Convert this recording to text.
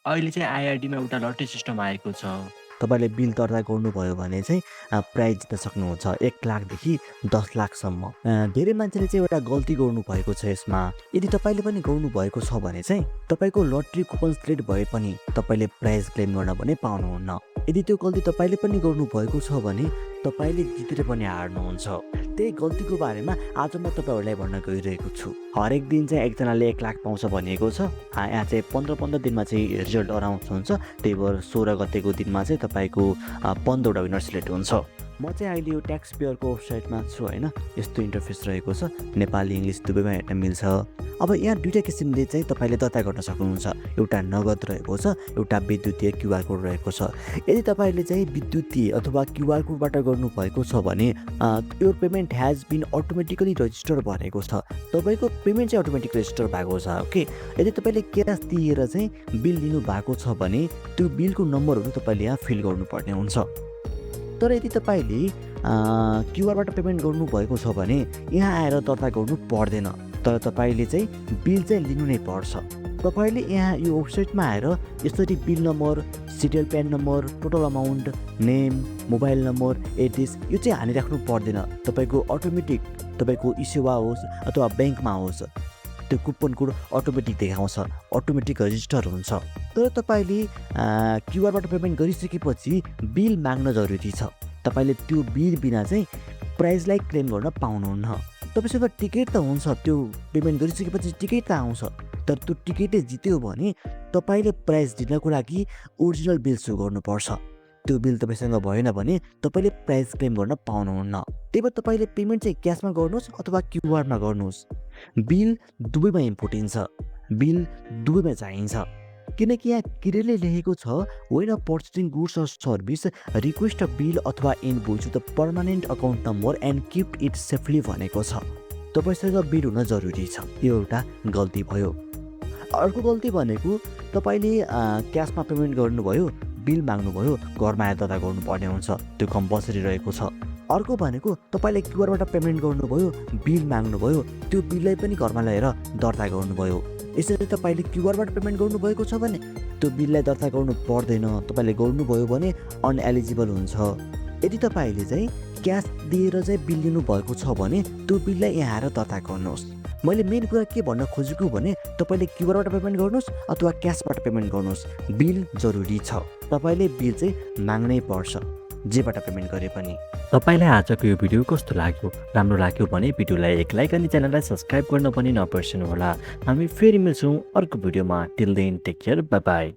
अहिले चाहिँ आइआरडीमा एउटा लटरी सिस्टम आएको छ। तपाईँले बिल दर्ता गर्नुभयो भने चाहिँ प्राइज जित्न सक्नुहुन्छ 1,00,000 देखि 10,00,000 सम्म। धेरै मान्छेले चाहिँ एउटा गल्ती गर्नुभएको छ यसमा। यदि तपाईँले पनि गर्नुभएको छ भने चाहिँ तपाईँको लटरी कुपन सिलेक्ट भए पनि तपाईँले प्राइज क्लेम गर्न भने पाउनुहुन्न। यदि त्यो गल्ती तपाईँले पनि गर्नुभएको छ भने तपाईँले जितेर पनि हार्नुहुन्छ। त्यही गल्तीको बारेमा आज म तपाईँहरूलाई भन्न गइरहेको छु। हरेक दिन चाहिँ एकजनाले 1,00,000 पाउँछ भनिएको छ। यहाँ चाहिँ 15 दिनमा चाहिँ रिजल्ट अनाउन्स हुन्छ। त्यही भएर 16 गतेको दिनमा चाहिँ तपाईँको 15वटा विनर सिलेक्ट हुन्छ। म चाहिँ अहिले यो ट्याक्स पेयरको वेबसाइटमा छु होइन। यस्तो इन्टरफेस रहेको छ, नेपाली इङ्ग्लिस दुवैमा हेर्न मिल्छ। अब यहाँ दुईवटा किसिमले चाहिँ तपाईँले दर्ता गर्न सक्नुहुन्छ। एउटा नगद रहेको छ, एउटा विद्युतीय क्युआर कोड रहेको छ। यदि तपाईँले चाहिँ विद्युतीय अथवा क्युआर कोडबाट गर्नुभएको छ भने यो पेमेन्ट ह्याज बिन अटोमेटिकली रजिस्टर भनेको छ। तपाईँको पेमेन्ट चाहिँ अटोमेटिक रेजिस्टर भएको छ ओके। यदि तपाईँले क्यास दिएर चाहिँ बिल लिनु भएको छ भने त्यो बिलको नम्बरहरू तपाईँले यहाँ फिल गर्नुपर्ने हुन्छ। तर यदि तपाईँले क्युआरबाट पेमेन्ट गर्नुभएको छ भने यहाँ आएर दर्ता गर्नु पर्दैन। तर तपाईँले चाहिँ बिल चाहिँ लिनु नै पर्छ। तपाईँले यहाँ यो वेबसाइटमा आएर यसरी bill number, serial PAN number, total amount, name, mobile number, address यो चाहिँ हानिराख्नु पर्दैन। तपाईँको अटोमेटिक तपाईँको इसेवा होस् अथवा ब्याङ्कमा होस् त्यो कुपन कोड अटोमेटिक देखाउँछ, अटोमेटिक रजिस्टर हुन्छ। तर तपाईँले क्युआरबाट पेमेन्ट गरिसकेपछि बिल माग्न जरुरी छ। तपाईँले त्यो बिल बिना चाहिँ प्राइजलाई क्लेम गर्न पाउनुहुन्न। तपाईँसँग टिकट त हुन्छ, त्यो पेमेन्ट गरिसकेपछि टिकट त आउँछ। तर त्यो टिकटै जित्यो भने तपाईँले प्राइज दिनको लागि ओरिजिनल बिल सो गर्नुपर्छ। त्यो बिल तपाईँसँग भएन भने तपाईँले प्राइज क्लेम गर्न पाउनुहुन्न। त्यही भएर तपाईँले पेमेन्ट चाहिँ क्यासमा गर्नुहोस् अथवा क्युआरमा गर्नुहोस्। बिल दुवैमा इम्पोर्टेन्ट छ, बिल दुवैमा चाहिन्छ। किनकि यहाँ क्लियरली लेखेको छ when a purchasing goods or service request a bill अथवा invoice with permanent account number and keep it safely भनेको छ। तपाईँसँग बिल हुन जरुरी छ। यो एउटा गल्ती भयो। अर्को गल्ती भनेको तपाईँले क्यासमा पेमेन्ट गर्नुभयो, बिल माग्नुभयो, घरमा आएर दर्ता गर्नुपर्ने हुन्छ। त्यो कम्पलसरी रहेको छ। अर्को भनेको तपाईँले क्युआरबाट पेमेन्ट गर्नुभयो, बिल माग्नुभयो, त्यो बिललाई पनि घरमा ल्याएर दर्ता गर्नुभयो। यसरी तपाईँले क्युआरबाट पेमेन्ट गर्नुभएको छ भने त्यो बिललाई दर्ता गर्नु पर्दैन। तपाईँले गर्नुभयो भने अनएलिजिबल हुन्छ। यदि तपाईँले चाहिँ क्यास दिएर चाहिँ बिल लिनुभएको छ भने त्यो बिललाई यहाँ आएर दर्ता गर्नुहोस्। मैले मेन कुरा के भन्न खोजेको भने तपाईँले क्युआरबाट पेमेन्ट गर्नुहोस् अथवा क्यासबाट पेमेन्ट गर्नुहोस्, बिल जरुरी छ। तपाईँले बिल चाहिँ माग्नै पर्छ जेबाट पेमेन्ट गरे पनि। तपाईँलाई आजको यो भिडियो कस्तो लाग्यो? राम्रो लाग्यो भने भिडियोलाई एक लाइक अनि च्यानललाई सब्सक्राइब गर्न पनि नबिर्सनु होला। हामी फेरि मिल्छौँ अर्को भिडियोमा। Till then take care, bye by.